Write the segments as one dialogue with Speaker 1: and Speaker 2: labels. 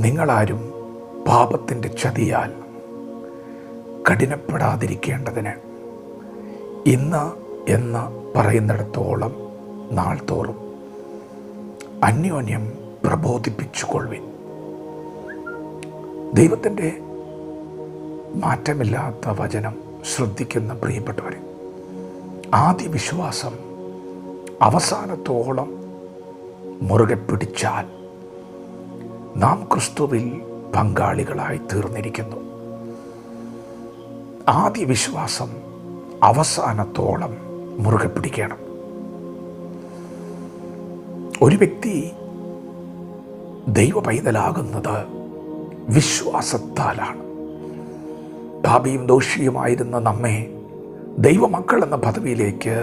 Speaker 1: നിങ്ങളാരും പാപത്തിൻ്റെ ചതിയാൽ കഠിനപ്പെടാതിരിക്കേണ്ടതിന് ഇന്ന് എന്ന് പറയുന്നിടത്തോളം നാൾ തോറും അന്യോന്യം പ്രബോധിപ്പിച്ചുകൊള്ളുവിൻ. ദൈവത്തിൻ്റെ മാറ്റമില്ലാത്ത വചനം ശ്രദ്ധിക്കുന്ന പ്രിയപ്പെട്ടവരെ, ആദ്യ വിശ്വാസം അവസാനത്തോളം മുറുകെ പിടിച്ചാൽ നാം ക്രിസ്തുവിൽ പങ്കാളികളായി തീർന്നിരിക്കുന്നു. ആദ്യ വിശ്വാസം അവസാനത്തോളം മുറുകെ പിടിക്കണം. ഒരു വ്യക്തി ദൈവ പൈതലാകുന്നത് വിശ്വാസത്താലാണ്. പാപിയും ദോഷിയുമായിരുന്ന നമ്മെ ദൈവമക്കൾ എന്ന പദവിയിലേക്ക്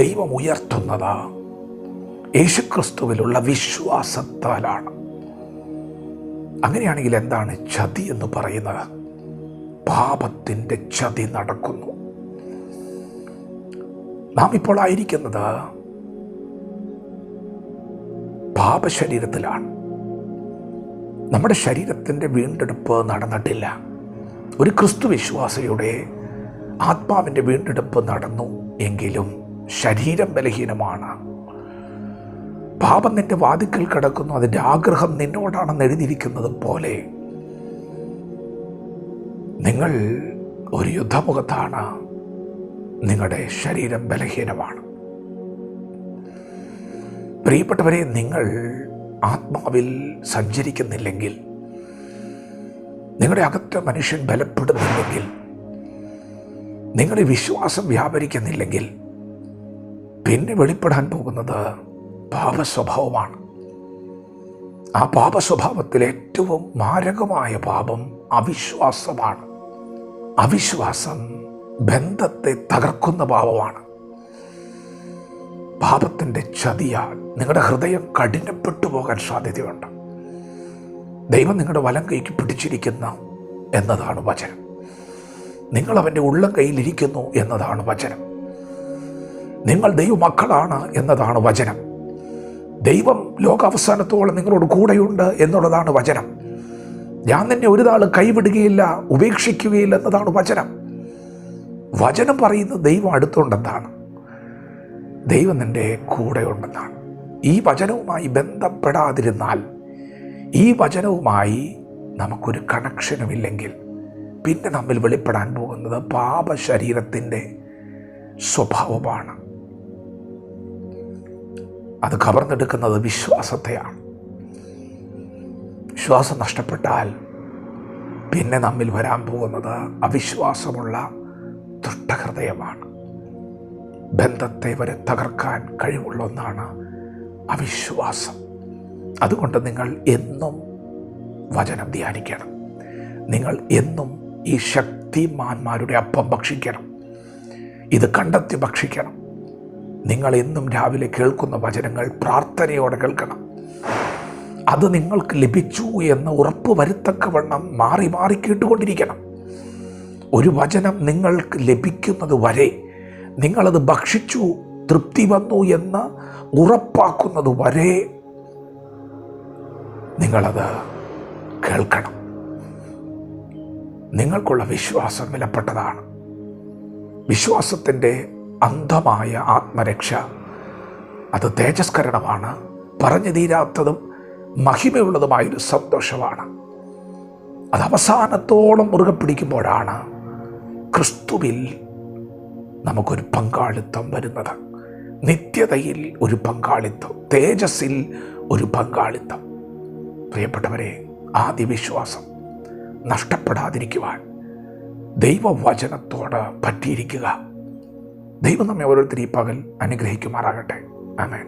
Speaker 1: ദൈവം ഉയർത്തുന്നത് യേശുക്രിസ്തുവിലുള്ള വിശ്വാസത്താലാണ്. അങ്ങനെയാണെങ്കിൽ എന്താണ് ചതി എന്ന് പറയുന്നത്? പാപത്തിൻ്റെ ചതി നടക്കുന്നു. നാം ഇപ്പോൾ ആയിരിക്കുന്നത് പാപശരീരത്തിലാണ്. നമ്മുടെ ശരീരത്തിൻ്റെ വീണ്ടെടുപ്പ് നടന്നിട്ടില്ല. ഒരു ക്രിസ്തു വിശ്വാസിയുടെ ആത്മാവിൻ്റെ വീണ്ടെടുപ്പ് നടന്നു എങ്കിലും ശരീരം ബലഹീനമാണ്. പാപം നിന്റെ വാതിക്കൽ കിടക്കുന്നു, അതിൻ്റെ ആഗ്രഹം നിന്നോടാണെന്ന് എഴുതിയിരിക്കുന്നത് പോലെ നിങ്ങൾ ഒരു യുദ്ധമുഖത്താണ്. നിങ്ങളുടെ ശരീരം ബലഹീനമാണ്. പ്രിയപ്പെട്ടവരെ, നിങ്ങൾ ആത്മാവിൽ സഞ്ചരിക്കുന്നില്ലെങ്കിൽ, നിങ്ങളുടെ അകത്തെ മനുഷ്യൻ ബലപ്പെടുന്നില്ലെങ്കിൽ, നിങ്ങളുടെ വിശ്വാസം വ്യാപരിക്കുന്നില്ലെങ്കിൽ, പിന്നെ വെളിപ്പെടാൻ പോകുന്നത് പാപസ്വഭാവമാണ്. ആ പാപസ്വഭാവത്തിൽ ഏറ്റവും മാരകമായ പാപം അവിശ്വാസമാണ്. അവിശ്വാസം ബന്ധത്തെ തകർക്കുന്ന പാപമാണ്. പാപത്തിൻ്റെ ചതിയാൽ നിങ്ങളുടെ ഹൃദയം കഠിനപ്പെട്ടു പോകാൻ സാധ്യതയുണ്ട്. ദൈവം നിങ്ങളുടെ വലം കൈക്ക് പിടിച്ചിരിക്കുന്ന എന്നതാണ് വചനം. നിങ്ങൾ അവൻ്റെ ഉള്ളം കയ്യിലിരിക്കുന്നു എന്നതാണ് വചനം. നിങ്ങൾ ദൈവമക്കളാണ് എന്നതാണ് വചനം. ദൈവം ലോകാവസാനത്തോളം നിങ്ങളോട് കൂടെയുണ്ട് എന്നുള്ളതാണ് വചനം. ഞാൻ നിന്നെ ഒരു നാൾ കൈവിടുകയില്ല, ഉപേക്ഷിക്കുകയില്ല എന്നതാണ് വചനം. വചനം പറയുന്നത് ദൈവം അടുത്തുണ്ടെന്നാണ്, ദൈവം നിൻ്റെ കൂടെയുണ്ടെന്നാണ്. ഈ വചനവുമായി ബന്ധപ്പെടാതിരുന്നാൽ, ഈ വചനവുമായി നമുക്കൊരു കണക്ഷനുമില്ലെങ്കിൽ, പിന്നെ നമ്മിൽ വെളിപ്പെടാൻ പോകുന്നത് പാപശരീരത്തിൻ്റെ സ്വഭാവമാണ്. അത് കവർന്നെടുക്കുന്നത് വിശ്വാസത്തെയാണ്. വിശ്വാസം നഷ്ടപ്പെട്ടാൽ പിന്നെ നമ്മിൽ വരാൻ പോകുന്നത് അവിശ്വാസമുള്ള ദുഷ്ടഹൃദയമാണ്. ബന്ധത്തെ വരെ തകർക്കാൻ കഴിവുള്ള ഒന്നാണ് അവിശ്വാസം. അതുകൊണ്ട് നിങ്ങൾ എന്നും വചനം ധ്യാനിക്കണം. നിങ്ങൾ എന്നും ഈ ശക്തിമാന്മാരുടെ അപ്പം ഭക്ഷിക്കണം. ഇത് കണ്ടെത്തി ഭക്ഷിക്കണം. നിങ്ങൾ എന്നും രാവിലെ കേൾക്കുന്ന വചനങ്ങൾ പ്രാർത്ഥനയോടെ കേൾക്കണം. അത് നിങ്ങൾക്ക് ലഭിച്ചു എന്ന് ഉറപ്പ് വരുത്തക്കവണ്ണം മാറി മാറി കേട്ടുകൊണ്ടിരിക്കണം. ഒരു വചനം നിങ്ങൾക്ക് ലഭിക്കുന്നത് വരെ, നിങ്ങളത് ഭക്ഷിച്ചു തൃപ്തി വന്നു എന്ന് ഉറപ്പാക്കുന്നത് വരെ നിങ്ങളത് കേൾക്കണം. നിങ്ങൾക്കുള്ള വിശ്വാസം വിലപ്പെട്ടതാണ്. വിശ്വാസത്തിൻ്റെ അന്ധമായ ആത്മരക്ഷ അത് തേജസ്കരണമാണ്. പറഞ്ഞു തീരാത്തതും മഹിമയുള്ളതുമായൊരു സന്തോഷമാണ്. അത് അവസാനത്തോളം മുറുകെ പിടിക്കുമ്പോഴാണ് ക്രിസ്തുവിൽ നമുക്കൊരു പങ്കാളിത്തം വരുന്നത്. നിത്യതയിൽ ഒരു പങ്കാളിത്തം, തേജസ്സിൽ ഒരു പങ്കാളിത്തം. പ്രിയപ്പെട്ടവരെ, ആദ്യ വിശ്വാസം നഷ്ടപ്പെടാതിരിക്കുവാൻ ദൈവവചനത്തോട് പറ്റിയിരിക്കുക. ദൈവം നമ്മെ ഓരോരുത്തരും ഈ പകൽ അനുഗ്രഹിക്കുമാറാകട്ടെ. ആമേൻ.